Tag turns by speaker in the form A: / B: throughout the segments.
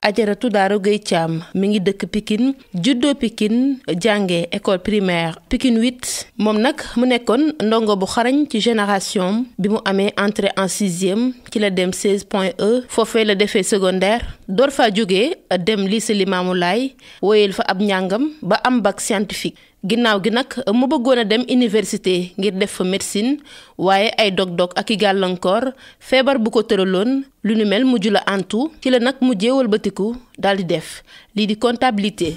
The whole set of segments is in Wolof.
A: Ajaratu Daaro Gueye Thiam mi ngi dëkk Pikine juddoo Pikine jàngee école primaire Pikine 8 moom nag mu nekkoon ndongo bu xarañ ci génération bi mu amee entrée en 6e ci la dem 16.E foofee la defee secondaire door fa jógee dem lycée Limamoulaye woyel fa ab njàngam ba am bac scientifique ginnaaw gi nag mu bëggoon a dem université ngir def fa médecine waaye ay dog-dog ak i gàllankoor feebar bu ko tëraloon lu nu mel mujj la antu ci la nag mu jéewal batiku daal di def lii di comptabilité.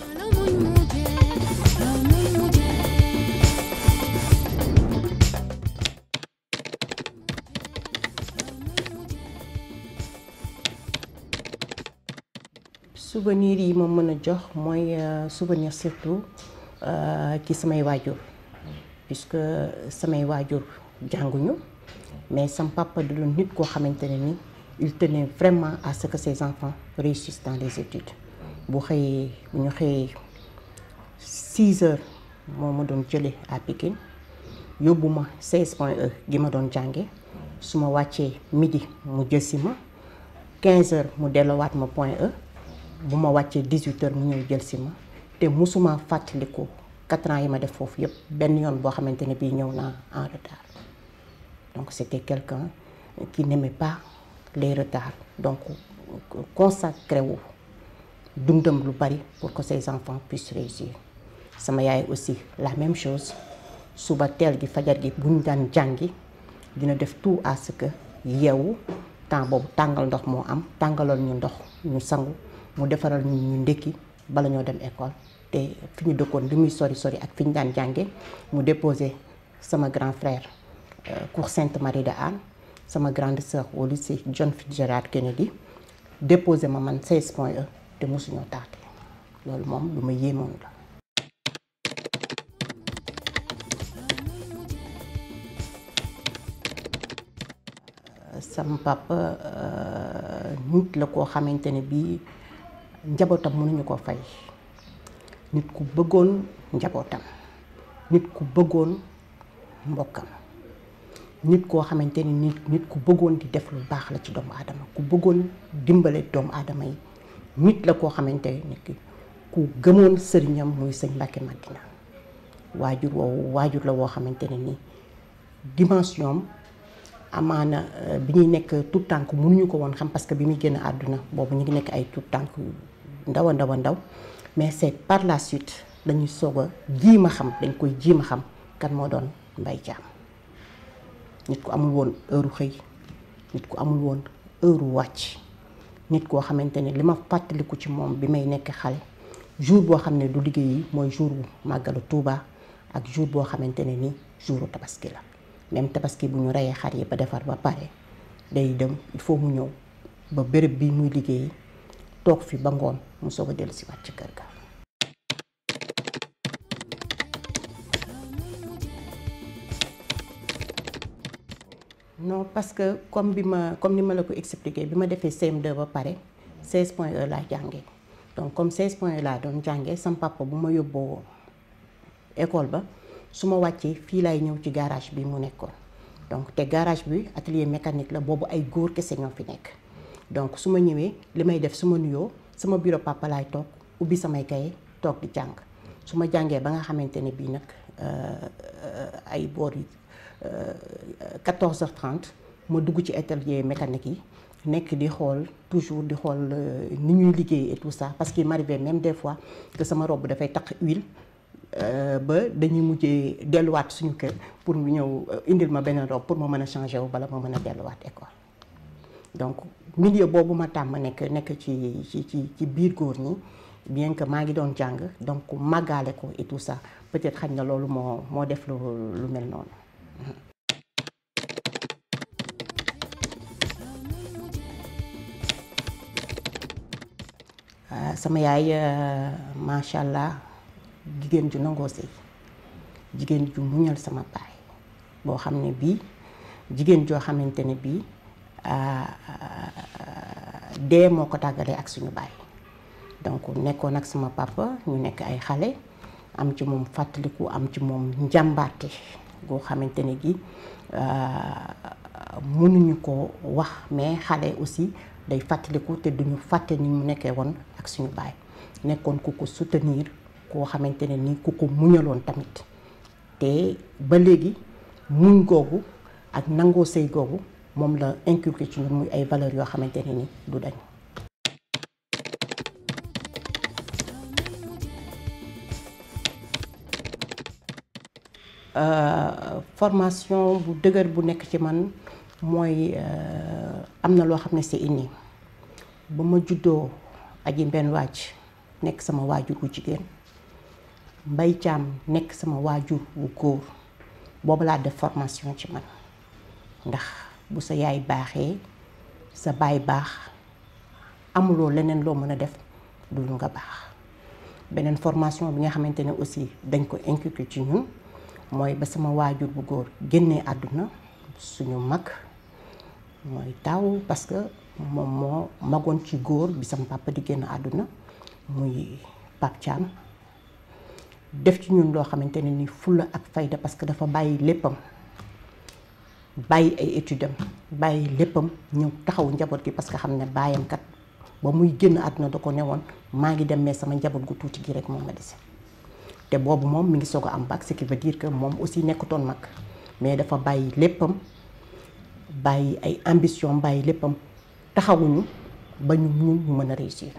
B: souvenir yi ma mën a jox mooy souvenir surtout ci samay waajur puisque samay waajur jànguñu mais sam papa du doon nit koo xamante ne ni il tenait vraiment à ce que ses enfants réussissent dans les études bu ñu xëyee 6 heures moo ma doon jëlee à Pikine yóbbu ma 16.E gi ma doon jànge su ma wàccee midi mu jësi ma 15 heures mu delluwaat ma point E bu ma wàccee 18 heures mu ñëw jël si ma te musuma fàttaliku 4 ans yi ma def foofu yëpp benn yoon boo xamante ne bii ñëw naa en retard donc c'était quelqu'un qui n'aimait pas les retards donc consacré wu dundam lu bari pour que ses enfants puissent réussir. sama yaay aussi la même chose suba teel gi fajar gi bu ñu daan jàngi dina def tout à ce que yeewu temps boobu tàngal ndox moo am tàngaloon ñu ndox ñu sangu mu defaral ñu ndékki bala ñoo dem école te fi ñu dëkkoon li muy sori ak fi ñu daan jànge mu déposé sama grand frère cours Sainte Marie de Anne sama grande sœur au lycée John Fitzgerald Kennedy déposé ma man 16.E te mosuñoo tardé loolu moom lu ma yéemoon la. sama papa nit la koo xamante ne bii njabootam mënuñu ko fay nit ku bëggoon njabootam nit ku bëggoon mbokkam nit koo xamante ni nit ku bëggoon di def lu baax la ci doomu aadama ku bëggoon dimbale doomu aadama yi nit la koo xamante ni ku gëmoon sëriñam muy sëñ Mbacke Madina waajur la woo xamante ne ni dimension amaana bi ñuy nekk tout tànk mënuñu ko woon xam parce que bi muy génn àdduna boobu ñu ngi nekk ay tout tànk ndaw a ndaw mais c'est par la suite dañuy soog a jiima xam dañ koy jiima xam kan moo doon Mbaye Thiam nit ku amul woon heure xëy nit ku amul woon heure wàcc nit koo xamante ne li ma fàttaliku ci moom bi may nekk xale jour boo xam ne du liggéey yi mooy jour bu màggalu Touba ak jour boo xamante ne ni jouru tabaski la même tabaski bu ñu reyee xar yi ba defar ba pare day dem il faut mu ñëw ba béréb bi muy liggéey toog fi ba ngoon mu soog a dellu si waat ci kër ga. non parce que comme ni ma la ko expliqué bi ma defee CM2 ba pare 16.E laa jàngee donc comme 16.E laa doon jàngee sam papa bu ma yóbboo école ba su ma wàccee fii laay ñëw ci garage bi mu nekkoon donc te garage bi atelier mécanique la boobu ay góor kese ñoo fi nekk donc su ma ñëwee li may def su ma nuyoo sama bureau papa laay toog ubbi samay kaye toog di jàng su ma jàngee ba nga xamante ne bii nag ay boor yi 14h30 ma dugg ci atelier mécanique yi nekk di xool toujours di xool ni ñuy liggéey et tout ça parce qu'il m'arrivait même des fois que sama robe dafay taq huile ba dañuy mujjee delluwaat suñu kër pour mu ñëw indil ma beneen robe pour ma mën a changer wu bala ma mën a delluwaat école donc milieu boobu ma tàmm nekk ci biir góor ñi bien que maa ngi doon jàng donc màggaale ko et tout ça peut-être xañ na loolu moo def lu mel noonu. sama yaay macha allah jigéen ju nangoo sëy jigéen ju muñal sama baay boo xam ne bii jigéen joo xamante ne bii dee moo ko tàggalee ak suñu baay. donc nekkoon ak sama papa ñu nekk ay xale am ci moom fàttaliku am ci moom njàmbaarte goo xamante ne gi mënuñu ko wax mais xale aussi day fàttaliku te duñu fàtte ni mu nekkee woon ak suñu baay. nekkoon ku ko soutenir koo xamante ne ni ku ko muñaloon tamit te ba léegi muñ googu ak nangoo sëy googu moom la inculqué ci ñun muy ay valeurs yoo xamante ne ni du dañ. formation bu dëgër bu nekk ci man mooy am na loo xam ne c'est inné ba ma juddoo Aji Mbenn Wàcc nekk sama waajur wu jigéen Mbay Caam nekk sama waajur wu góor boobu laa def formation ci man ndax bu sa yaay baaxee sa baay baax amuloo leneen loo mën a def dul nga baax. beneen formation bi nga xamante ne aussi dañ ko inculqué ci ñun mooy ba sama waajur bu góor génnee àdduna suñu mag mooy taaw parce que moom moo magoon ci góor bi sama papa di génn àdduna muy Pape Thiam def ci ñun loo xamante ne ni fulla ak fayda parce que dafa bàyyi léppam bàyyi ay études am bàyyi léppam ñëw taxaw njaboot gi parce que xam ne baayam kat ba muy génn àdduna da ko newoon maa ngi dem mais sama njaboot gu tuuti gi rek moom ma dese te boobu moom mi ngi soog a am bac ce qui veut dire que moom aussi nekkutoon mag mais dafa bàyyi léppam bàyyi ay ambition bàyyi léppam taxawuñu ba ñu mën a réussir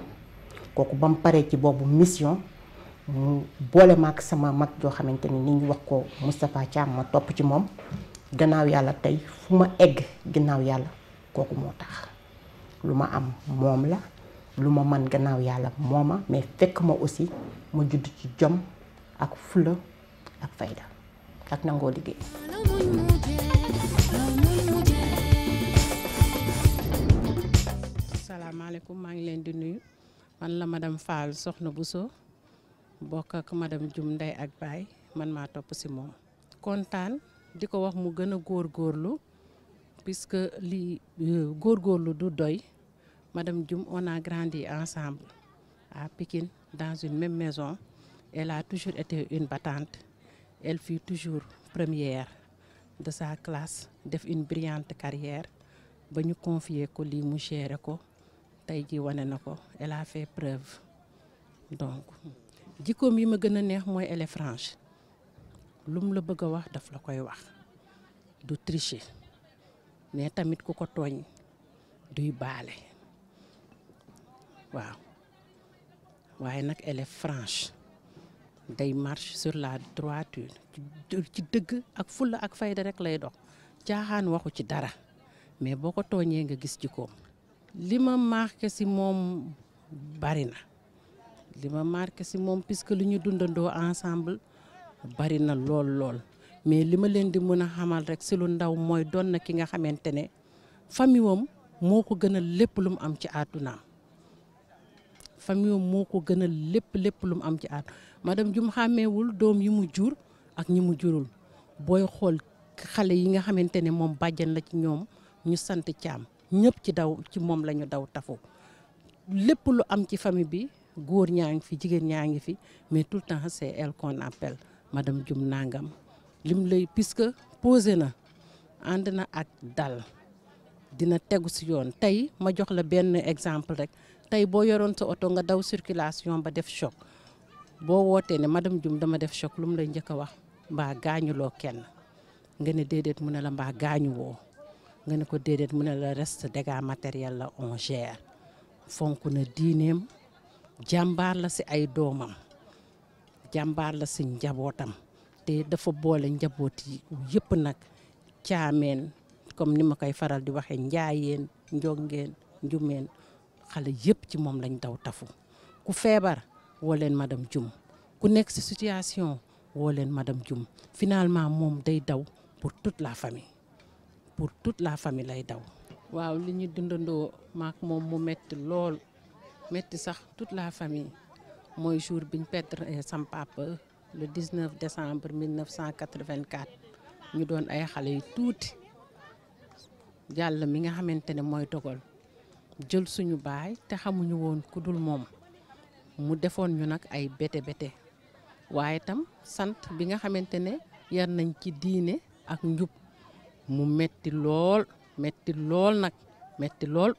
B: kooku ba mu paree ci boobu mission mu boole ma ak sama mag joo xamante ni ñu wax ko Moustapha Thiam ma topp ci moom gannaaw yàlla tey fu ma egg gannaaw yàlla kooku moo tax lu ma am moom la lu ma man gannaaw yàlla mooma mais fekk ma aussi ma judd ci jom ak fulla ak fayda ak nangoo liggéey.
C: salaamaaleykum maa ngi leen di nuyu man la madame Fall Soxna Bousso bokk ak madame Dioum ndey ak baay man maa topp ci moom. kontaan di ko wax mu gën a góorgóorlu puisque li góorgóorlu du doy madame Dioum on a grandi ensemble à Pikine dans une même maison. Elle a toujours été une battante. Elle fut toujours première de sa classe, def une brillante carrière. Ba ñu confier ko lii mu géré ko tey ji wane na ko elle a fait preuve. donc jikkoom yi ma gën a neex mooy elle est franche lu mu la bëgg a wax daf la koy wax du tricher mais tamit ku ko tooñ duy baale waaw waaye nag elle est franche. day marche sur la droiture ci dëgg ak fulla ak fayda rek lay dox caaxaan waxu ci dara mais boo ko tooñee nga gis jikkoom. li ma marqué ci moom bari na li ma marqué ci moom puisque lu ñu dundandoo ensemble bari na lool mais li ma leen di mën a xamal rek ci lu ndaw mooy doon na ki nga xamante ne famille wam moo ko gënal lépp lu mu am ci àddunaam. famille wam moo ko gënal lépp lu mu am ci àdduna madame Dioum xàmmeewul doom yi mu jur ak ñi mu jurul booy xool xale yi nga xamante ne moom bàjjan la ci ñoom ñu sant Thiam ñëpp ci moom la ñu daw tafu lépp lu am ci famille bi góor ñaa ngi fi jigéen ñaa ngi fi mais tout le temps c'est elle qu'on appelle madame Dioum nangam lim lay puisque posé na ànd na ak dal dina tegu ci yoon. tey ma jox la benn exemple rek tey boo yoroon sa oto nga daw circulation ba def choc boo wootee ne madame Dioum dama def choc lu mu lay njëkk a wax mbaa gaañuloo kenn nga ne déedéet mu ne la mbaa gaañu woo nga ne ko déedéet mu ne la reste dégâts matériels la on gère. fonk na diineem jàmbaar la ci ay doomam jàmbaar la ci njabootam te dafa boole njaboot yi yëpp nag caameen comme ni ma koy faral di waxee njaayeen njongeen njumeen xale yëpp ci moom lañ daw tafu ku feebar woo leen madame Dioum ku nekk ci situation woo leen madame Dioum finalement moom day daw pour toute la famille lay daw. waaw li ñu dundandoo maak moom mu metti lool metti sax toute la famille mooy jour biñ perdre sam papa le 19 décembre 1984 ñu doon ay xale yu tuuti yàlla mi nga xamante ne mooy dogal jël suñu baay te xamuñu woon ku dul moom mu defoon ñu nag ay bete waaye tam sant bi nga xamante ne yar nañ ci diine ak njub mu metti lool nag metti lool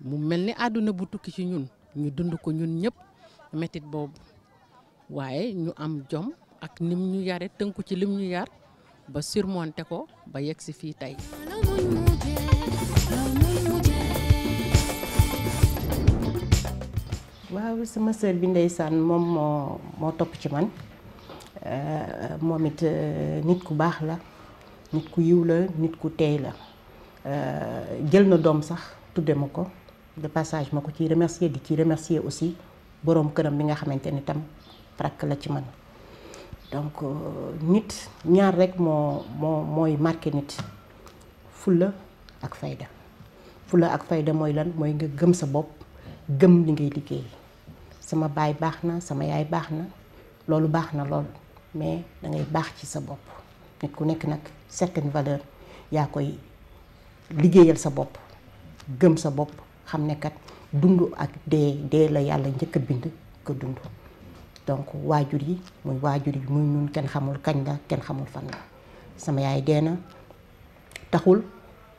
C: mu mel ni àdduna bu tukki ci ñun ñu dund ko ñun ñëpp mettit boobu waaye ñu am jom ak nim ñu yare tënku ci lim ñu yar ba surmonter ko ba yegg si fii tey.
B: waaw sama sœur bi ndeysaan moom moo topp ci man moom it nit ku baax la nit ku yiw la nit ku teey la jël na doom sax tudde ma ko de passage ma ko ciy remercier di ci remercier aussi boroom këram bi nga xamante ni tam rakk la ci man donc nit ñaar rek mooy marqué nit fulla ak fayda mooy lan mooy nga gëm sa bopp gëm li ngay liggéey sama baay baax na sama yaay baax na loolu baax na lool mais dangay baax ci sa bopp nit ku nekk nag certaine valeur yaa koy liggéeyal sa bopp gëm sa bopp xam ne kat dund ak dee la yàlla njëkk a bind ko dund donc waajur yi muy ñun kenn xamul kañ la kenn xamul fan la sama yaay dee na taxul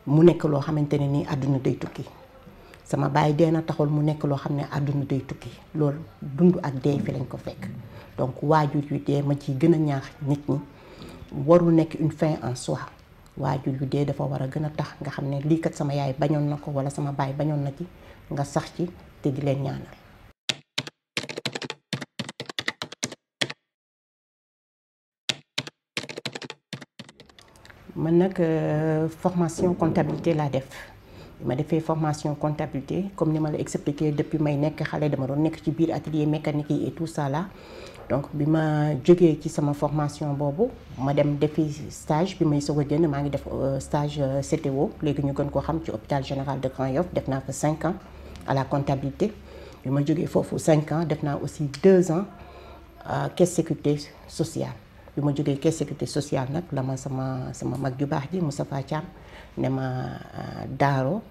B: mu nekk loo xamante ne nii àdduna day tukki sama baay dee na taxul mu nekk loo xam ne àdduna day tukki loolu dund ak dee fi lañ ko fekk donc waajur yu dee ma ciy gën a ñaax nit ñi warul nekk une fin en soi waajur yu dee dafa war a gën a tax nga xam ne lii kat sama yaay bañoon na ko wala sama baay bañoon na ci nga sax ci te di leen ñaanal. man nag formation comptabilité laa def ma defee formation comptabilité comme ni ma la expliqué depuis may nekk xale dama doon nekk ci biir atelier mécanique yi et tout ça là donc bi ma jógee ci sama formation boobu ma dem defi stage bi may soog a génn maa ngi def stage CTO léegi ñu gën koo xam ci hôpital général de Grand Yoff def naa fa 5 ans à la comptabilité bi ma jógee foofu 5 ans def naa aussi 2 ans caisse sécurité sociale bi ma jógee caisse sécurité sociale nag la ma sama mag ju baax ji Moustapha Thiam ne ma Daaro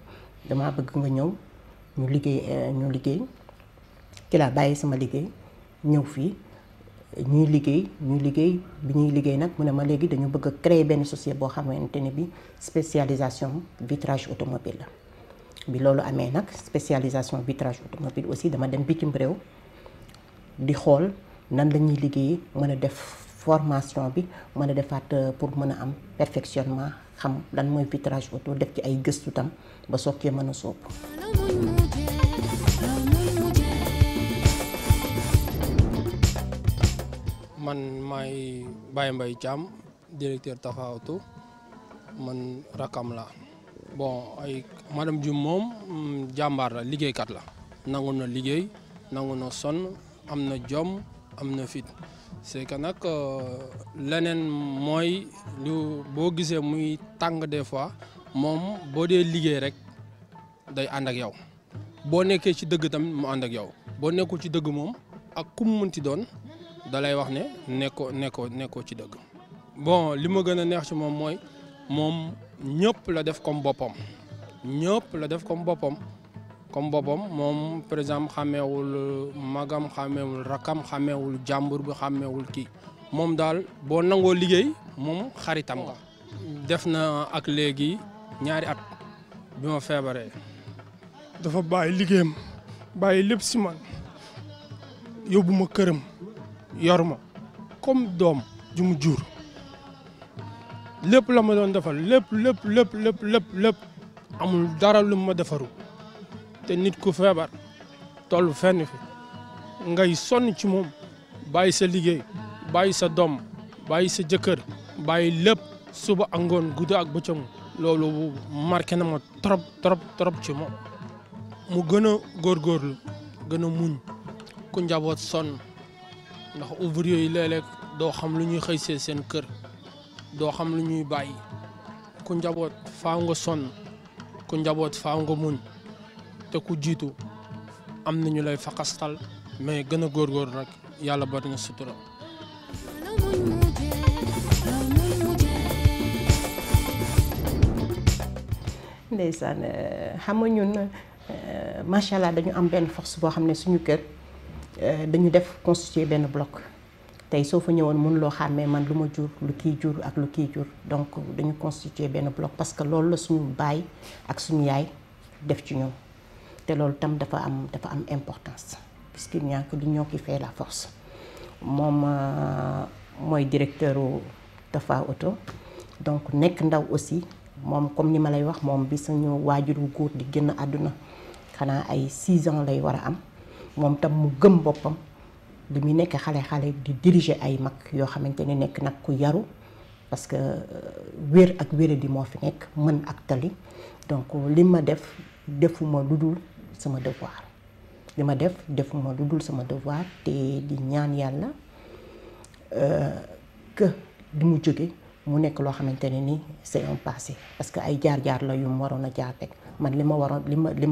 B: dama bëgg nga ñëw ñu liggéey ki laa bàyyi sama liggéey ñëw fii ñuy liggéey bi ñuy liggéey nag mu ne ma léegi dañu bëgg a créer benn société boo xamante ne bi spécialisation vitrage automobile la bi loolu amee nag spécialisation vitrage automobile aussi dama dem bitim réew di xool nan la ñuy liggéey mën a def formation bi mën a defaat pour mën a am perfectionnement xam lan mooy vitrage auto def ci ay gëstu tam ba soog cee mën a sóob.
D: man maay Baye Mbaye Thiam directeur Tafa Auto man rakam la bon ay madame Dioum moom jàmbaar la liggéeykat la nangu na liggéey nangu na sonn am na jom am na fit c'est que nag leneen mooy lu boo gisee muy tàng des fois moom boo dee liggéey rek day ànd ak yow boo nekkee ci dëgg tamit mu ànd ak yow boo nekkul ci dëgg moom ak ku mu mënti doon da lay wax ne nekkoo ci dëgg. bon li ma gën a neex ci moom mooy moom ñëpp la def comme boppam moom par exemple xàmmeewul magam xàmmeewul rakam xàmmeewul jàmbur bi xàmmeewul kii moom daal boo nangoo liggéey moom xaritam nga. def na ak léegi 2 at bi ma feebaree.
E: dafa bàyyi liggéeyam bàyyi lépp si man yóbbu ma këram yor ma comme doom ju mu jur lépp la ma doon defal lépp amul dara lu ma defaru te nit ku feebar toll fenn fi ngay sonn ci moom bàyyi sa liggéey bàyyi sa doom bàyyi sa jëkkër bàyyi lépp suba ak ngoon guddi ak bëccëg loolu marqué na ma trop ci moom. mu gën a góorgóorlu gën a muñ ku njaboot sonn ndax ouvrier yi léeg-léeg doo xam lu ñuy xëy seen kër doo xam lu ñuy bàyyi ku njaboot faaw nga sonn ku njaboot faaw nga muñ te ku jiitu am na ñu lay fakastal mais gën a góorgóorlu rek yàlla bari nga sutura.
B: ndeysaan xam nga ñun macha allah dañu am benn force boo xam ne suñu kër dañu def constituer benn bloc tey soo fa ñëwoon mënuloo xàmmee man lu ma jur lu kii jur ak lu kii jur donc dañu constituer benn bloc parce que loolu la suñu baay ak suñu yaay def ci ñoom te loolu tam dafa am importance puisqu'il n'y a que l'union qui fait la force moom mooy directeur u Tafa Auto donc nekk ndaw aussi moom comme ni ma lay wax moom bi suñu waajur wu góor di génn àdduna xanaa ay 6 ans lay war a am moom tam mu gëm boppam li muy nekk xale di diriger ay mag yoo xamante ne nekk nag ku yaru parce que wér ak wéradi moo fi nekk mën ak tali donc li ma defuma lu dul sama devoir li ma defuma lu dul sama devoir te di ñaan yàlla que di mu jóge mu nekk loo xamante ne ni c'est un passé parce que ay jaar-jaar la yu mu waroon a jaar rek man li ma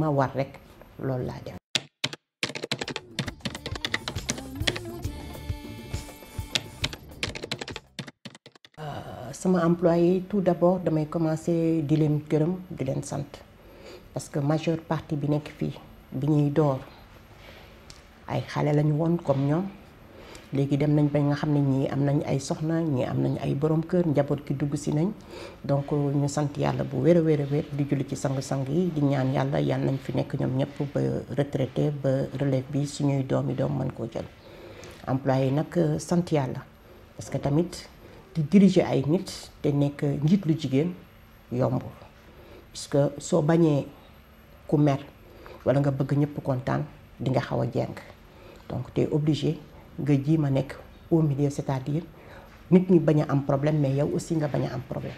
B: war rek loolu laa def. sama employé tout d'abord damay commencer di leen gërëm di leen sant parce que majeure partie bi nekk fii bi ñuy door ay xale lañu woon comme ñoom léegi dem nañ ba nga xam ne ñii am nañ ay soxna ñii am nañ ay borom kër njaboot gi dugg si nañ donc ñu sant yàlla bu wér a wér di julli ci sang-sang yi di ñaan yàlla nañ fi nekk ñoom ñëpp ba retraité ba relève bi suñuy doom mën koo jël employé yi nag sant yàlla parce que tamit di diriger ay nit te nekk njiit lu jigéen yombul puisque soo bañee ku mer wala nga bëgg ñëpp kontaan di nga xaw a jeng donc te obligé nga ji ma nekk au milieu c'est-à-dire nit ñi bañ a am problème mais yow aussi nga bañ a am problème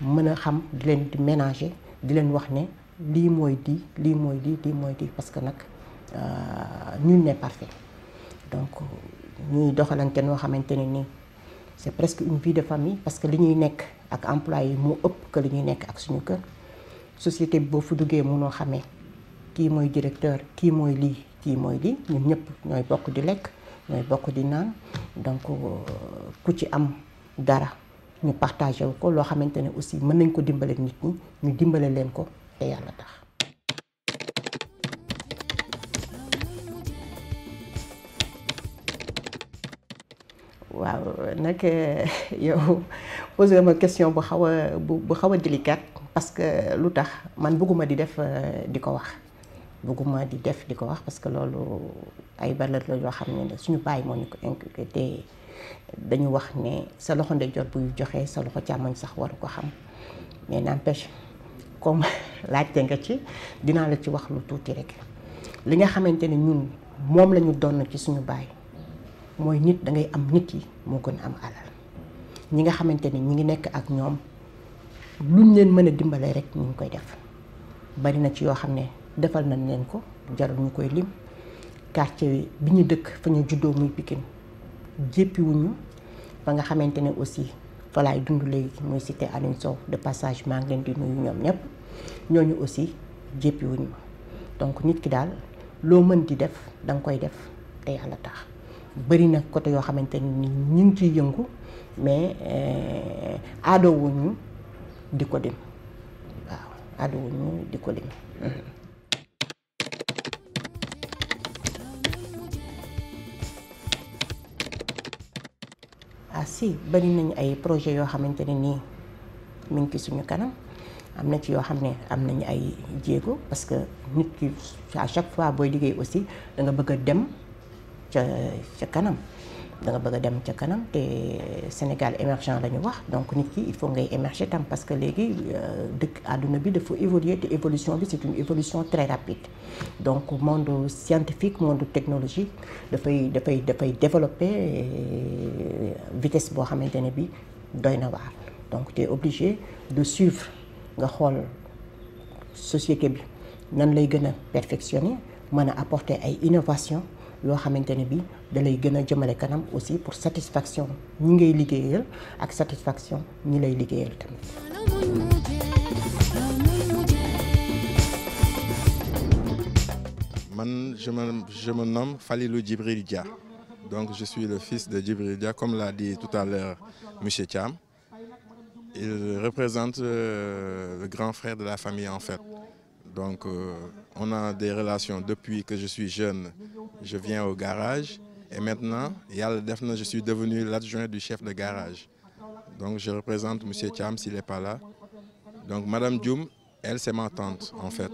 B: mën a xam di leen di ménager di leen wax ne lii mooy lii mooy di parce que nag nul n'est parfait donc ñuy doxalante noo xamante ne nii c'est presque une vie de famille parce que li ñuy nekk ak employé yi moo ëpp que li ñuy nekk ak suñu kër société bi boo fu duggee mënoo xamee kii mooy directeur kii mooy lii kii mooy lii ñun ñëpp ñooy bokk di lekk ñooy bokk di naan donc ku ci am dara ñu partagé ko loo xamante ne aussi mën nañ ko dimbale nit ñi ñu dimbale leen ko te yàlla tax. waaw nag yow posé ma question bu xaw a délicate parce que lu tax man bëgguma di def di ko wax parce que loolu ay valeur la yoo xam ne suñu bàyyi moo ñu ko inculqué te dañu wax ne sa loxo ndeyjoor buy joxe sa loxo càmmoñ sax waru ko xam mais n'empêche comme laajte nga ci dinaa la ci wax lu tuuti rek li nga xamante ne ñun moom la ñu doon ci suñu bàyyi mooy nit da ngay am nit yi moo gën a am alal ñi nga xamante ni ñi ngi nekk ak ñoom luñ leen mën a dimbalee rek ñu ngi koy def bari na ci yoo xam ne defal nañ leen ko jarul ñu koy lim quartier bi ñu dëkk fa ñu juddoo muy Pikine jéppiwuñu fa nga xamante ne aussi fa laay dund léegi muy cité Aline Sow de passage maa ngi leen di nuyu ñoom ñëpp ñooñu aussi jéppiwuñu ma donc nit ki daal loo mën di def da nga koy def te yàlla tax bari na côté yoo xamante ni ñu ngi ciy yëngu mais aadowuñu di ko dem waaw aadowuñu di ko dem. ah si bari nañ ay projet yoo xamante ne nii mi ngi ci suñu kanam am na ci yoo xam ne am nañu ay jéego parce que nit ki à chaque fois booy liggéey aussi da nga bëgg a dem ca kanam te Sénégal émergent la ñu wax donc nit ki il faut ngay émerger tam parce que léegi dëkk àdduna bi dafa évoluer te évolution bi c'est une évolution très rapide donc monde scientifique monde technologique dafay développer vitesse boo xamante ne bi doy na waar donc tu es obligé de suivre nga xool société bi nan lay gën a perfectionner mën a apporter ay innovation yoo xamante ne bi da lay gën a jëmale kanam aussi pour satisfaction ñi ngay liggéeyal ak satisfaction ñi lay liggéeyal tamit.
F: Man je me nomme Falilou Djibril Dia. Donc je suis le fils de Djibril Dia, comme l'a dit tout à l'heure monsieur Thiam. il représente le grand frère de la famille en fait. Donc on a des relations depuis que je suis jeune. Je viens au garage et maintenant, je suis devenu l'adjoint du chef de garage. Donc je représente M. Thiam s'il n'est pas là. Donc Madame Dioum, elle c'est ma tante en fait.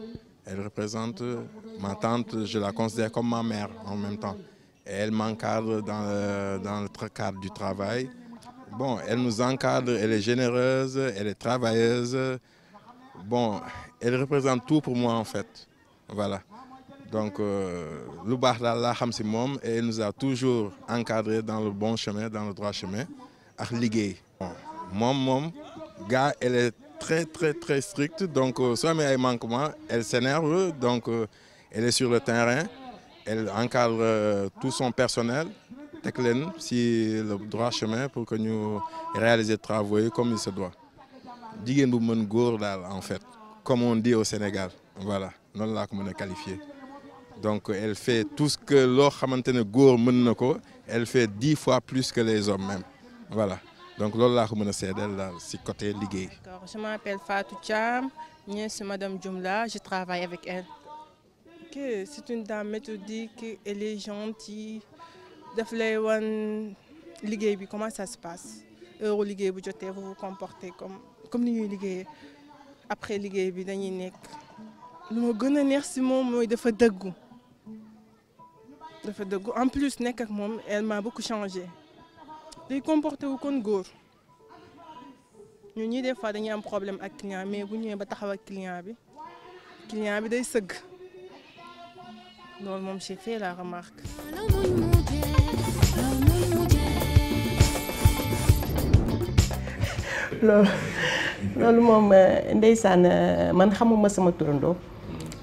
F: Elle représente ma tante, je la considère comme ma mère en même temps. Et elle m'encadre dans le cadre du travail. Bon, elle nous encadre, elle est généreuse, elle est travailleuse. Bon, elle représente tout pour moi en fait. Voilà. Donc, lu baax daal laa xam si moom et elle nous a toujours encadré dans le bon chemin, dans le droit chemin ak liggéey. Moom gars, elle est très stricte. Donc, soo amee ay manquements, elle s'énerve. Donc, elle est sur le terrain. Elle encadre tout son personnel. Teg leen si le droit chemin pour que ñu réaliser travaux yi comme il se doit. Jigéen bu mën góor daal en fait, comme on dit au Sénégal. Voilà, noonu laa ko mën a qualifier. Donc elle fait tout ce que loo xamante ne góor mën na ko, elle fait 10 fois plus que les hommes même. Voilà. Donc loolu laa ko mën a seedeel daal si côté liggéey.
G: D'accord, je m'appelle Fatou Thiam, nièce de Madame Dioum là, je travaille avec elle. Okay, c'est une dame méthodique, elle est gentille. Daf lay wan liggéey bi comment ça se passe. Heure liggéey bu jotee vous vous comportez comme ni ñuy liggéeyee. Après liggéey bi dañuy nekk. Lu ma gën a neex si moom mooy dafa dëggu. En plus nekk ak moom elle m'a beaucoup changé. Day comporté wu kon góor. Ñun ñii des fois dañuy am problème ak client mais bu ñëwee ba taxaw ak client bi day sëgg. Loolu moom j'ai fait la remarque.
B: loolu moom ndeysaan man xamuma sama turandoo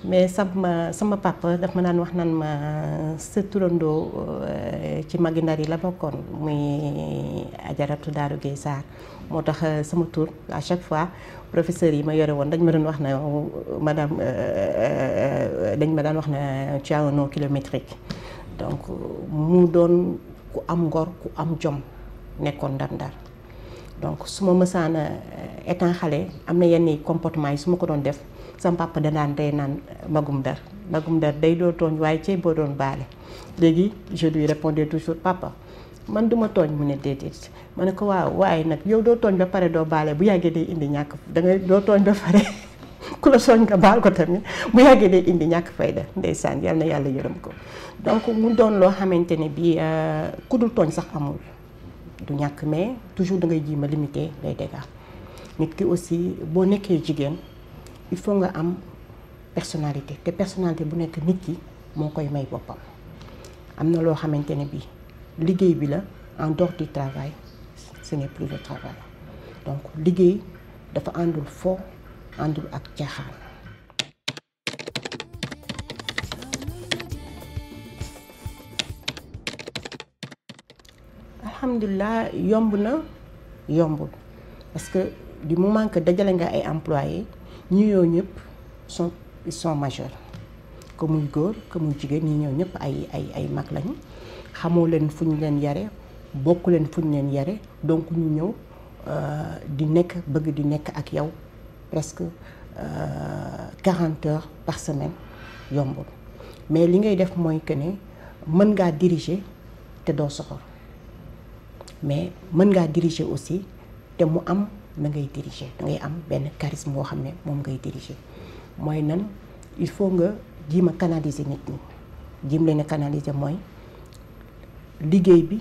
B: mais sama papa daf ma daan wax naan ma sa turandoo ci magi Ndar yi la bokkoon muy Ajaratu Daaru Gueye Sarr moo tax sama tur à chaque fois professeur yi ma yore woon dañ ma doon wax na madame dañ ma daan wax na tu as un nom kilométrique donc mu doon ku am ngor ku am jom nekkoon Ndar donc su ma mësaan étant xale am na yenn comportement yi su ma ko doon def sama papa danaan day naan magum Ndar day doo tooñ waaye cey boo doon baale léegi je lui répondais toujours papa man duma tooñ mu ne déedéet ma ne ko waaw waaye nag yow doo tooñ ba pare doo baale bu yàggee day indi ñàkk dangay doo tooñ ba pare ku la sooñ nga baal ko tamit bu yàggee day indi ñàkk fayda ndeysaan yal na yàlla yërëm ko donc mu doon loo xamante ne bii ku dul tooñ sax amul du ñàkk mais toujours da ngay jéem a limiter les dégâts nit ki aussi boo nekkee jigéen il faut nga am personnalité te personnalité bu nekk nit ki moo koy may boppam am na loo xamante ne bii liggéey bi la en dehors du travail ce n'est plus le travail donc liggéey dafa àndul fo àndul ak caaxaan. Alhamdulillah yomb na yombul parce que du moment que dajale nga ay employés ñi ñoo ñëpp ils sont majeurs que muy góor que muy jigéen ñi ñoo ñëpp ay mag lañu xamoo leen fu ñu leen yare bokk leen fu ñu leen yare donc ñu ñëw bëgg di nekk ak yow presque 40 heures par semaine yombul mais li ngay def mooy que ne mën ngaa diriger te doo soxor mais mën ngaa diriger aussi te mu am na ngay diriger da ngay am benn charisme boo xam ne moom ngay diriger mooy nan il faut nga jéem a canaliser nit ñi jéem leen a canaliser mooy liggéey bi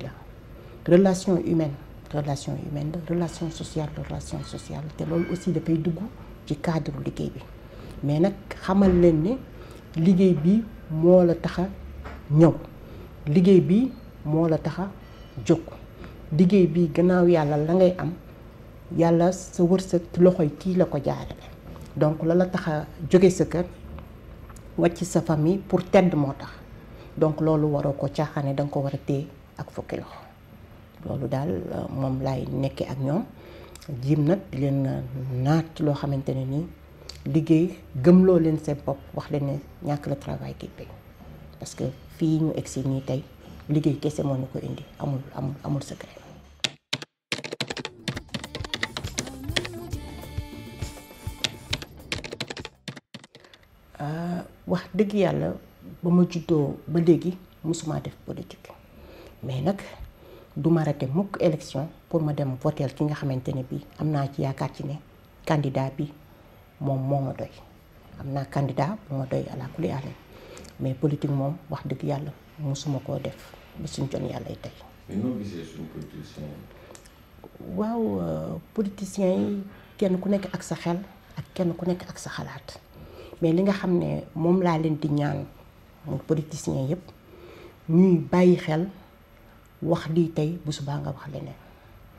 B: la relation humaine la relation sociale te loolu aussi dafay dugg ci cadre liggéey bi mais nag xamal leen ne liggéey bi moo la tax a ñëw liggéey bi moo la tax a jóg liggéey bi gannaaw yàlla la ngay am yàlla sa wërsëg loxoy kii la ko jaarale donc la tax a jóge sa kër wàcc sa famille pour tedd moo tax donc loolu waroo ko caaxaane danga ko war a téye ak fukki loxo loolu daal moom laay nekkee ak ñoom jiim nag di leen naat ci loo xamante ne nii liggéey gëmloo leen seen bopp wax leen ne ñàkk le travail qui paie parce que fii ñu egsi nii tey liggéey kese moo ñu ko indi amul secret. wax dëgg yàlla ba ma juddoo ba léegi musuma def politique mais nag du ma raté mukk élection pour ma dem voter ki nga xamante ne bii am naa ci yaakaar ci ne candidat bi moom moo ma doy am naa candidat bu ma doy àla kulli àllam mais politique moom wax dëgg yàlla musuma koo def ba suñ jon yàlla tey.
H: mais noo gisee suñu politiciens yi.
B: waaw politiciens yi kenn ku nekk ak sa xel ak kenn ku nekk ak sa xalaat mais li nga xam ne moom laa leen di ñaan mooy politiciens yëpp ñuy bàyyi xel wax lii tey bu subaa nga wax leneen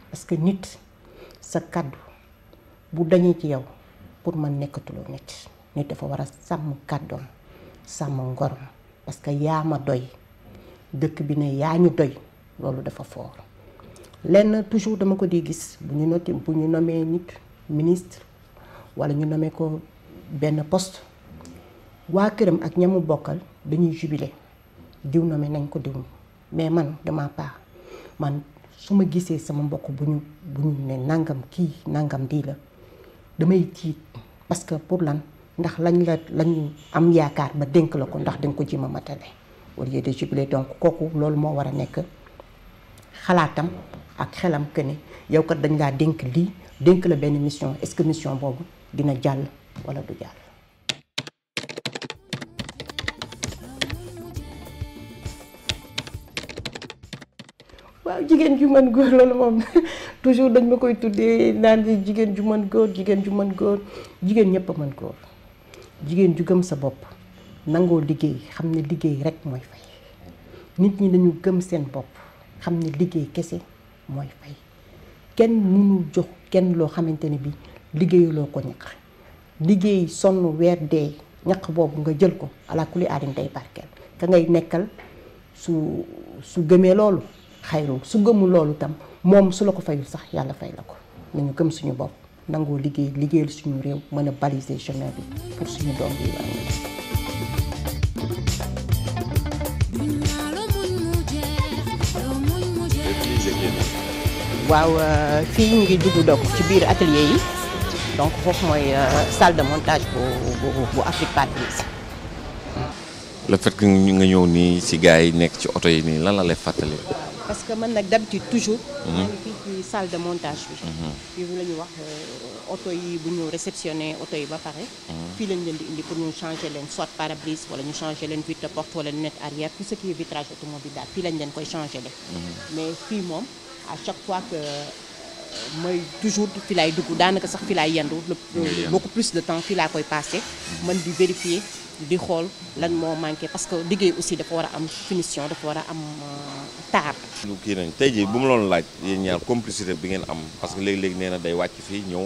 B: parce que nit sa kàddu bu dañee ci yow pour man nekkatuloo nit dafa war a sàmm kàddoom sàmm ngorom parce que yaa ma doy dëkk bi ne yaa ñu doy loolu dafa fort lenn toujours dama ko di gis bu ñu nommé nit ministre wala ñu nommé ko benn poste waa këram ak ñamu bokkal dañuy jubilé diw nommé nañ ko diw mais man dama part man su ma gisee sama mbokk bu ñu ne nangam kii nangam dii la damay tiit parce que pour lan ndax lañu am yaakaar ba dénk la ko ndax danga ko jéem a matale au lieu de jubilé donc kooku loolu moo war a nekk xalaatam ak xelam que ne yow kat dañ laa dénk lii dénk la benn mission est-ce que mission boobu dina jàll wala du jàll. waaw jigéen ju mën góor loolu moom toujours dañ ma koy tuddee naan jigéen ju mën góor jigéen ju mën góor jigéen ñëpp a mën góor jigéen ju gëm sa bopp nangoo liggéey xam ne liggéey rek mooy fay nit ñi dañu gëm seen bopp xam ne liggéey kese mooy fay kenn mënul jox kenn loo xamante ne bi liggéeyuloo ko ñaq liggéey sonn weer dee ñaq boobu nga jël ko ala kulli aadin day barkeel ka ngay nekkal su gëmee loolu xayru su gëmul loolu tam moom su la ko fayul sax yàlla fay la ko nañu gëm suñu bopp nangoo liggéeyal suñu réew mën a baliser chemin bi pour suñu doom bi waaw fii ñu ngi dugg donc ci biir atelier yi donc foofu mooy salle de montage bu Afrique Patrice.
H: le fait que nga ñëw nii ci gars yi nekk ci oto yi nii lan la lay fàttali.
B: parce que man nag d'habitude toujours. maa ngi fii ci salle de montage bi. fii la ñu wax oto yi bu ñu réceptionné oto yi ba pare. fii lañ leen di indi pour ñu changer leen soit pare-brise wala ñu changer leen vitre de porte wala lunette arrière tout ce qui est vitrage automobile daal fii lañ leen koy changer leen. mais fii moom à chaque fois que mooy toujours fii laay dugg daanaka sax fii laay yendu. beaucoup plus de temps fii laa koy passé. mën di vérifier. di xool lan moo manqué parce que liggéey aussi dafa war a am finition dafa war a am taar.
H: lu kii nañ tey jii bu mu loon laaj yéen ñaar complicité bi ngeen am parce que léegi-léegi nee na day wàcc fii ñëw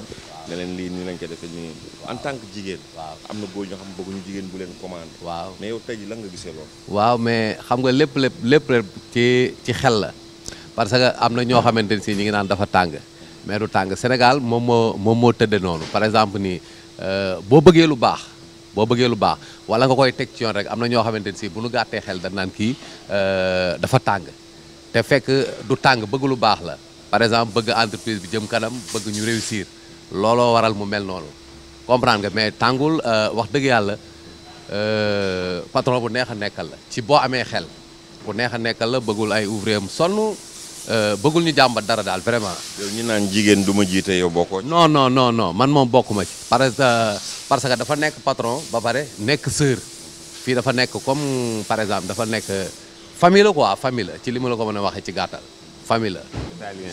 H: ne leen lii nii lañ ko defee nii en tant que jigéen. waaw am na góor ñoo xam bëgguñu jigéen bu leen commandé. waaw mais yow tey jii lan nga gisee loolu.
I: waaw mais xam nga lépp ci xel la parce que am na ñoo xamante ne si ñi ngi naan dafa tàng mais du tàng Sénégal moom moo tëdde noonu par exemple nii boo bëggee lu baax. wala nga koy teg ci yoon rek am na ñoo xamante ne si bu nu gàttee xel dañ naan kii dafa tàng te fekk du tàng bëgg lu baax la par exemple bëgg entreprise bi jëm kanam bëgg ñu réussir looloo waral mu mel noonu comprendre nga mais tàngul wax dëgg yàlla patron bu neex a nekkal la ci boo amee xel bu neex a nekkal la bëggul ay ouvrier am sonn bëggul ñu jàmbat dara daal vraiment.
H: yow ñu naan jigéen du ma jiite yow bokkoo.
I: non man moom bokkuma ci. parce que dafa nekk patron ba pare nekk sœur fii dafa nekk comme par exemple dafa nekk famille la quoi famille la ci li ma la ko mën a waxee ci gàttal famille la.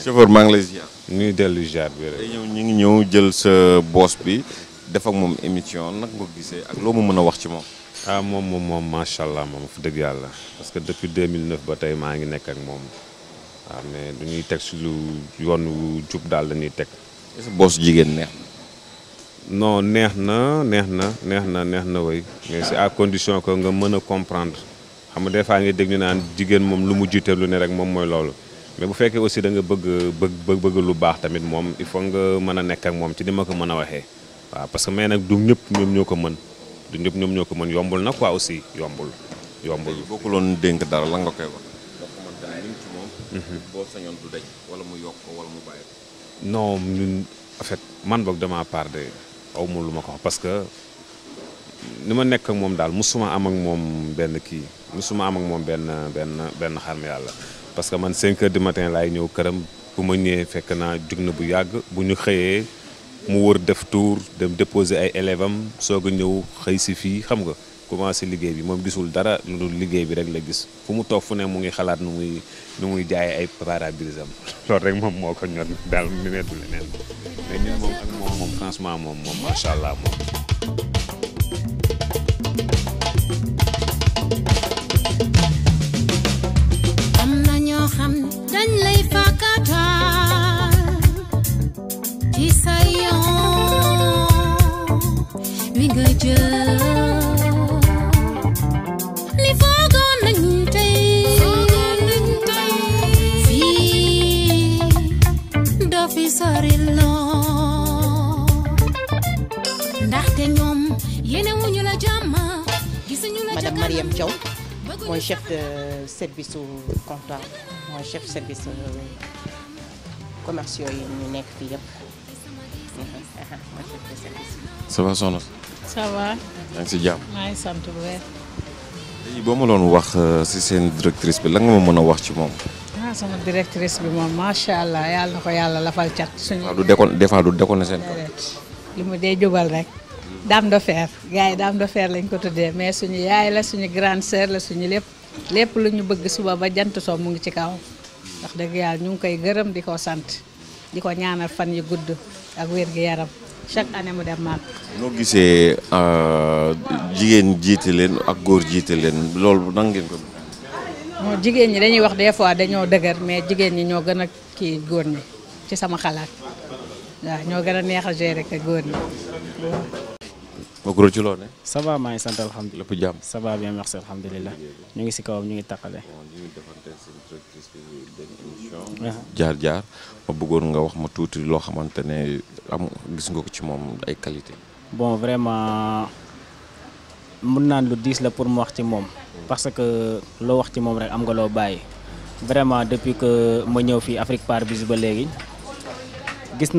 H: chauffeur maa ngi lay ziar.
J: ñuy dellu ziar bi rek.
H: tey ñu ngi ñëw jël sa boss bi def ak moom émission nag nga gisee ak loo ma mën a wax ci moom.
J: ah moom macha allah moom fa dëgg yàlla parce que depuis 2009 ba tey maa ngi nekk ak moom. waaw mais du ñuy teg si lu yoon wu jub daal dañuy teg.
H: est-ce que boss jigéen neex na.
J: non neex na way mais c'est à condition que nga mën a comprendre xam nga des fois ngay dégg ñu naan jigéen moom lu mu jiite lu ne rek moom mooy loolu mais bu fekkee aussi da nga bëgg lu baax tamit moom il faut nga mën a nekk ak moom ci ni ma ko mën a waxee waaw parce que mais nag du ñëpp ñoom ñoo ko mën yombul na quoi aussi yombul.
H: boo ko loon dénk dara la nga koy wax. boo sañoon du daj wala mu yokk wala mu bàyyi.
J: non ñun en fait man boog dama part de aw ma lu ma ko wax parce que ni ma nekk ak moom daal musuma am ak moom benn kii musuma am ak moom benn xarma yàlla parce que man 5 heures du matin laay ñëw këram bu ma ñëwee fekk naa jug na bu yàgg bu ñu xëyee mu wër def tour dem déposer ay élèves am soog a ñëw xëy si fii xam nga commencé liggéey bi moom gisul dara lu dul liggéey bi rek la gis fu mu toog fu ne mu ngi xalaat nu muy jaayee ay pare-brise am loolu rek moom moo ko ñor daal mi neetul leneen mais ñun moom ak moom franchement moom macha allah moom.
K: am na ñoo xam dañ lay fàkkatal ci sa yoon wi nga jël.
B: Madame Mariam Thiaw mooy chef de service comptoir mooy chef service commerciaux yi ñu nekk fii yëpp mooy chef de service.
H: ça va soxna.
L: ça va.
H: yaa ngi si jàmm.
L: maa ngi sant bu wér.
H: léegi boo ma doon wax si seen directrice bi lan nga ma mën a wax ci moom.
L: sama directrice bi moom macha allah yàlla na ko yàlla lafal cat. suñu
H: waaw des fois du déconné seen kaw.
L: li mu dee jubal rek. dame de fer gars yi dame de fer lañ ko tuddee mais suñu yaay la suñu grande sœur la suñu lépp lu ñu bëgg suba ba jant soo mu ngi ci kaw wax dëgg yàlla ñu ngi koy gërëm di ko sant di ko ñaanal fan yu gudd ak wér gi yaram chaque année mu dem màgg.
H: noo gisee jigéen jiite leen ak góor jiite leen loolu nan ngeen ko.
L: non jigéen ñi dañuy wax des fois dañoo dëgër mais jigéen ñi ñoo gën a kii góor ñi ci sama xalaat waaw ñoo gën a neex a gérer que góor ñi.
H: Makuro ci loo ne.
M: ça va maa ngi sant alhamdulilah.
H: lépp jàmm.
M: ça va bien merci alhamdulilah. ñu ngi si kawam ñu ngi takkale.
H: jaar jaar ma bëggoon nga wax ma tuuti loo xamante ne am gis nga ko ci moom ay qualité.
M: bon vraiment mun naan lu diis la pour mu wax ci moom. parce que loo wax ci moom rek am nga loo bàyyi. vraiment depuis que ma ñëw fii Afrique Par Biz ba léegi gis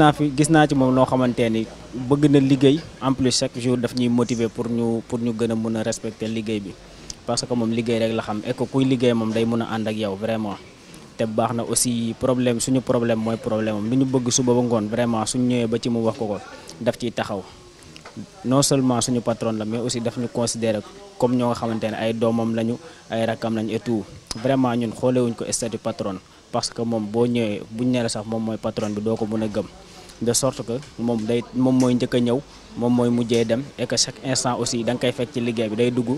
M: naa ci moom loo xamante ni bëgg na liggéey en plus chaque jour daf ñuy motiver pour ñu gën a mën a respecter liggéey bi parce que moom liggéey rek la xam et que kuy liggéey moom day mën a ànd ak yow vraiment. te baax na aussi suñu problème mooy problème am lu ñu bëgg suba ba ngoon vraiment suñu ñëwee ba ci mu wax ko daf ciy taxaw non seulement suñu patron la mais aussi daf ñu considérer comme ñoo nga xamante ne ay doomam lañu ay rakkam lañu et tout vraiment ñun xoolewuñ ko statut patron parce que moom boo ñëwee buñ ne la sax moom mooy patron bi doo ko mën a gëm de sorte que moom mooy njëkk a ñëw moom mooy mujjee dem et que chaque instant aussi da nga koy fekk ci liggéey bi day dugg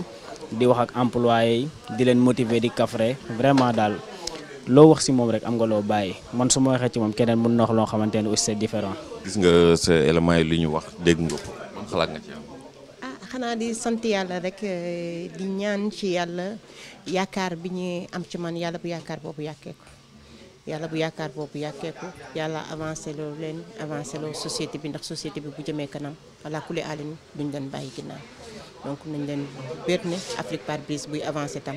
M: di wax ak employé yi di leen motiver di kafre vraiment daal loo wax si moom rek am nga loo bàyyi man su ma waxee ci moom keneen mën na wax loo xamante ne aussi c'est différent.
H: gis nga sa élément yi li ñu wax dégg nga ko man xalaat nga ci am.
B: xanaa di sant yàlla rek di ñaan ci yàlla yaakaar bi ñu am ci man yàlla bu yaakaar boobu yàkkeeku yàlla avancé loo leen avancé loo société bi ndax société bi bu jëmee kanam walla kule alin duñ leen bàyyi ginnaaw donc nañ leen bér ne Afrique Par Biz buy avancé tam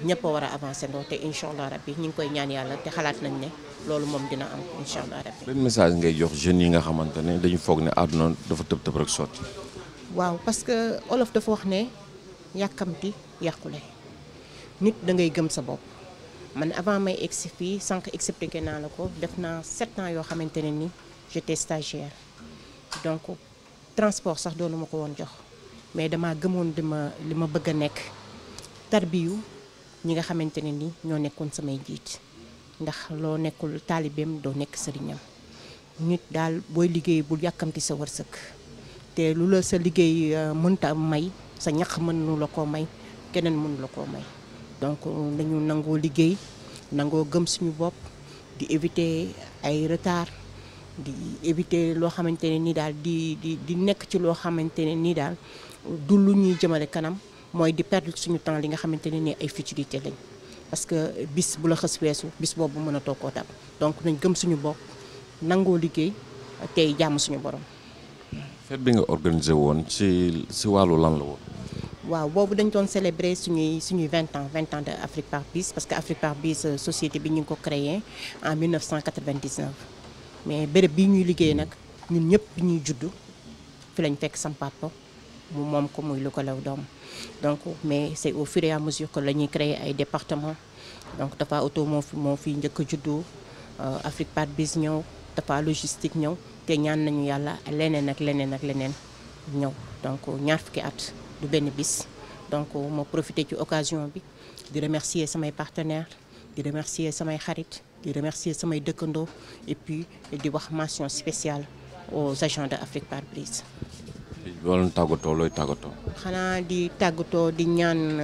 B: ñëpp a war a avancé ndoo te incha allah rabbi ñu ngi koy ñaan yàlla te xalaat nañ ne loolu moom dina am incha allah rabbi.
H: benn message ngay jox jeunes yi nga xamante ne dañu foog ne àdduna dafa tëb rek sotti.
B: waaw parce que olof dafa wax ne yàkkamti yàqule nit da ngay gëm sa bopp man avant may egsi fii sànq expliqué naa la ko def naa 7 ans yoo xamante ne ni j'étais stagiaire donc transport sax doonu ma ko woon jox mais dama gëmoon li ma bëgg a nekk tarbiyu ñi nga xamante ne ni ñoo nekkoon samay jiit ndax loo nekkul taalibeem doo nekk sëriñam nit daal booy liggéey bul yàkkamti sa wërsëg te lu la sa liggéey mënta may sa ñax mënu la koo may keneen mënu la koo may donc dañu nangoo liggéey nangoo gëm suñu bopp di éviter ay retard di éviter loo xamante ne ni daal di nekk ci loo xamante ne ni daal du lu ñuy jëmale kanam mooy di perdre suñu temps li nga xamante ne ni ay futilité lañ parce que bis bu la xës weesu bis boobu mën a toog koo dab donc nañ gëm suñu bopp nangoo liggéey tey jàmm suñu borom.
H: fête bi nga organisé woon ci wàllu lan la woon.
B: waaw boobu dañ doon célébrer suñuy 20 ans de Afrique Par Biz parce que Afrique Par Biz société bi ñu ngi ko créé en 1999 mais béréb bii ñuy liggéey nag ñun ñëpp bi ñuy juddu fi lañ fekk sam papa mu moom ko muy lu ko lew doom donc mais c'est au fur et à mesure que la ñuy créer ay département donc Tafa Auto moo fi njëkk a juddu Afrique Part Biz ñëw Tafa Logistique ñëw te ñaan nañu yàlla leneen ak leneen ak leneen ñëw donc ñaar fukki at du benn bis donc ma profité ci occasion bi di remercier samay partenaires di remercier samay xarit di remercier samay dëkkandoo et puis di wax mention spéciale aux agents de Afrique Part Biz.
H: loolu tàggatoo looy tàggatoo.
B: xanaa di tàggatoo di ñaan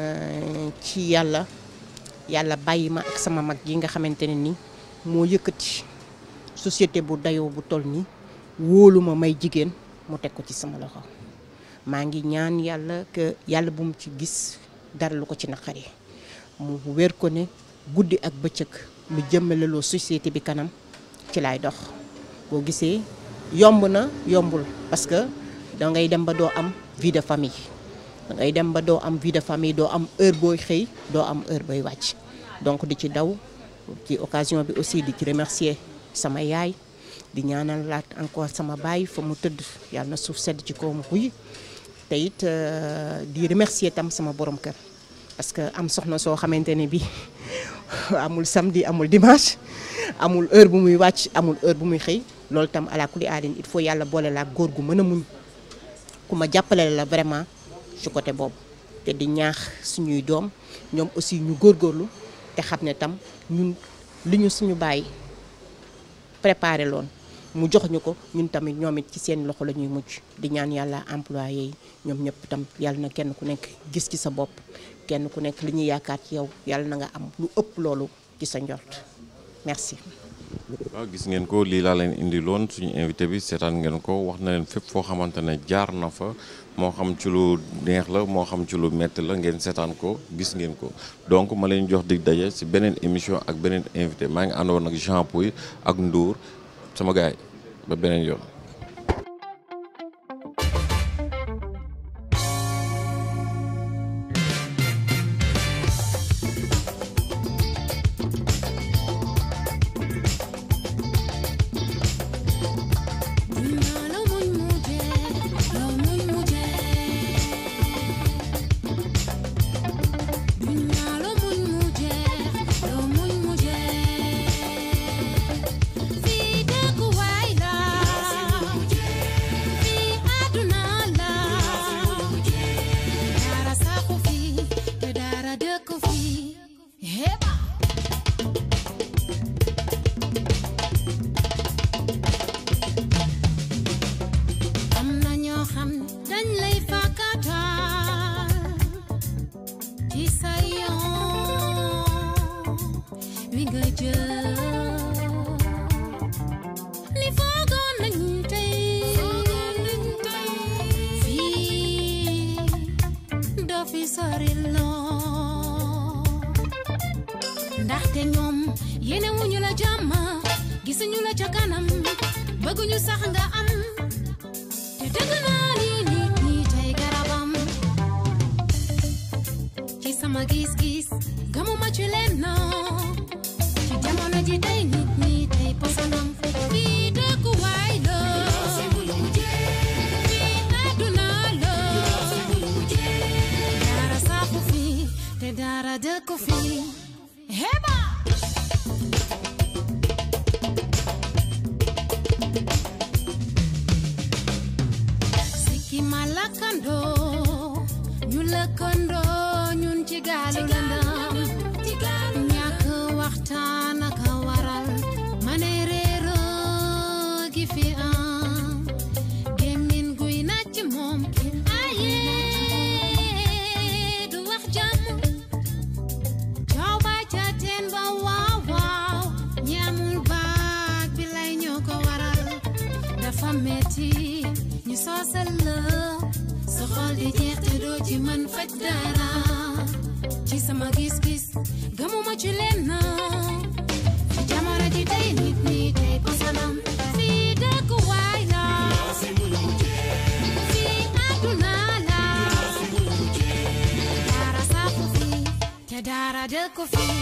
B: ci yàlla bàyyi ma ak sama mag yi nga xamante ne ni moo yëkkati société bu dayoo bu toll nii wóolu ma may jigéen mu teg ko ci sama loxo maa ngi ñaan yàlla que yàlla bu mu ci gis dara lu ko ci naqari mu wér ko ne guddi ak bëccëg lu jëmmaleloo société bi kanam ci laay dox boo gisee yomb na yombul parce que da ngay dem ba doo am vie de famille doo am heure booy xëy doo am heure booy wàcc donc di ci daw ci occasion bi aussi di ci remercier sama yaay di ñaanal laat encore sama baay fa mu tëdd yàlla na suuf sedd ci kawam xuy te it di remercier tam sama borom kër parce que am soxna soo xamante ne bi amul samedi amul dimanche amul heure bu muy wàcc amul heure bu muy xëy loolu tam ala kulli aadin il faut yàlla boole laa góor gu mën a muñ ku ma jàppale la vraiment ci côté boobu te di ñaax suñuy doom ñoom aussi ñu góorgóorlu te xam ne tam ñun li ñu suñu bàyyi préparé loon mu jox ñu ko ñun tamit ñoom it ci seen loxo la ñuy mujj di ñaan yàlla employé yi ñoom ñëpp tam yàlla na kenn ku nekk gis ci sa bopp kenn ku nekk li ñuy yaakaar ci yow yàlla na nga am lu ëpp loolu ci sa njort merci.
H: waaw gis ngeen ko lii laa leen indi loon suñu invité bi seetaan ngeen ko wax na leen fépp foo xamante ne jaar na fa moo xam ci lu neex la moo xam ci lu metti la ngeen seetaan ko gis ngeen ko donc ma leen jox dig daje ci beneen émission ak beneen invité maa ngi àndoon ak Jean Pouy ak Ndour sama gaay ba beneen yoon.
K: ndaxte ñoom yéene wuñu la jàmm gisuñu la ca kanam bëgguñu sax nga am te dëgg naa ni nit ñi tey garabam ci sama gis-gis gëmuma ci leen na ci jamono ji tey nit ñi tey posanam fii dëkkuwaay la fii àdduna la dara saxu fii te dara dëkku fii Heba! Siki malakando, nyulakando, nyun cigalu landam. Nyak waxtaan ak waral, manerero gi fi am. Gemin guy nacc mom, aye du wax jàmm. Metti ñu soosal la sa xol di jeex te doo ci mën faj dara ci sama gis-gis gëmuma ci leen na fi jamono ji tey nit ñi tey posanam fii dëkkuwaay la fii àdduna la dara saxu fii te dara dëkku fii